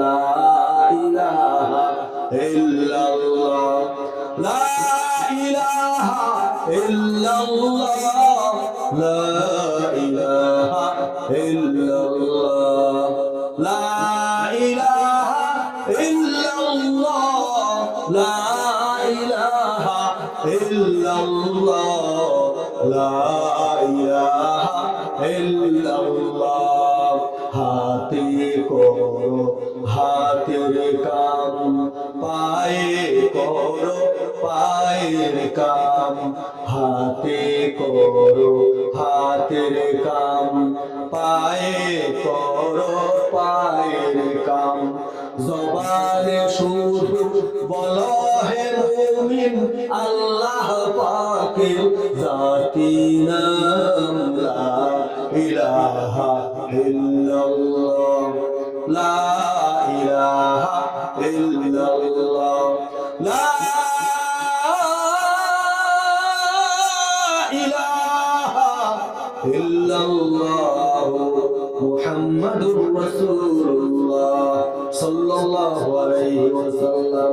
লা ইলাহা ইল্লাল্লাহ লা ইলাহা ইল্লাল্লাহ লা ইলাহা ইল্লাল্লাহ লা ইলাহা ইল্লাল্লাহ লা ইলাহা ইল্লাল্লাহ লা ইলাহা ইল্লাল্লাহ হাতে করো হাতের কাম পায়ে করো পায়ের কাম হাতে করো হাতের কাম পায়ে করো পায়ের কাম জবানে শুধু বলো হে মুমিন আল্লাহ পাকের জাতি নাম লা ইলাহা ইল্লাল্লাহ লা ইলাহা ইল্লাল্লাহ লা ইলাহা ইল্লাল্লাহ মুহাম্মাদুর রাসূলুল্লাহ সাল্লাল্লাহু আলাইহি ওয়াসাল্লাম।